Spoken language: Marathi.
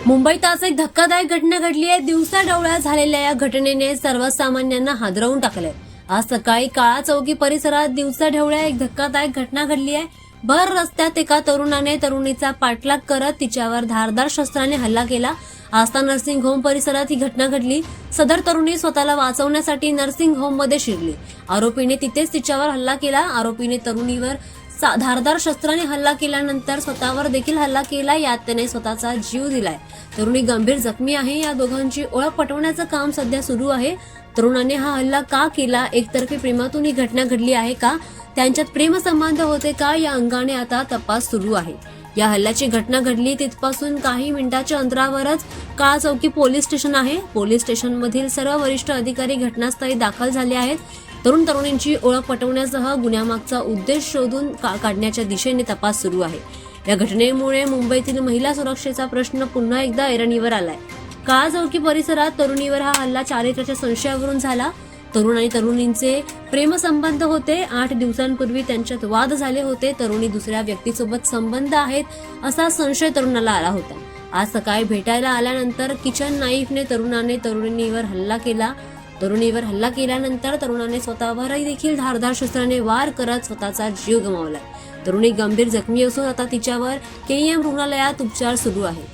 मुंबईत आज एक धक्कादायक घटना घडली आहे। दिवसाढवळ्या झालेल्या या घटनेने सर्वसामान्यांना हादरवून टाकलंय। आज सकाळी काळा चौकी परिसरात दिवसाढवळ्या एक धक्कादायक घटना घडली आहे। भर रस्त्यात एका तरुणाने तरुणीचा पाठलाग करत तिच्यावर धारदार शस्त्राने हल्ला केला। आस्था नर्सिंग होम परिसरात ही घटना घडली। सदर तरुणी स्वतःला वाचवण्यासाठी नर्सिंग होम मध्ये शिरली। आरोपीने तिथेच तिच्यावर हल्ला केला। आरोपीने तरुणीवर धारदार शस्त्राने हल्ला केल्यानंतर स्वतःवर देखील हल्ला केला। यात त्याने स्वतःचा जीव दिलाय। तरुणी गंभीर जखमी आहे। या दोघांची ओळख पटवण्याचं काम सध्या सुरू आहे। तरुणाने हा हल्ला का केला? एकतर्फी प्रेमातून ही घटना घडली आहे का? त्यांच्यात प्रेमसंबंध होते का? या अंगाने आता तपास सुरू आहे। या हल्ल्याची घटना घडली तिथपासून काही मिनिटांच्या अंतरावरच काळा चौकी पोलीस स्टेशन आहे। पोलीस स्टेशनमधील सर्व वरिष्ठ अधिकारी घटनास्थळी दाखल झाले आहेत। तरुण तरुणींची ओळख पटवण्यासह गुन्ह्यामागचा उद्देश शोधून काढण्याच्या दिशेने तपास सुरू आहे। या घटनेमुळे मुंबईतील महिला सुरक्षेचा प्रश्न पुन्हा एकदा ऐरणीवर आलाय। काळा चौकी परिसरात तरुणीवर हा हल्ला चारित्र्याच्या संशयावरून झाला। तरुण आणि तरुणींचे प्रेमसंबंध होते। 8 दिवसांपूर्वी त्यांच्यात वाद झाले होते। तरुणी दुसऱ्या व्यक्तीसोबत संबंध आहेत असा संशय तरुणाला आला होता। आज सकाळी भेटायला आल्यानंतर किचन नाईफने तरुणीवर हल्ला केला। तरुणीवर हल्ला केल्यानंतर तरुणाने स्वतःवरही देखील धारदार शस्त्राने वार करत स्वतःचा जीव गमावला। तरुणी गंभीर जखमी असून आता तिच्यावर KEM रुग्णालयात उपचार सुरू आहे।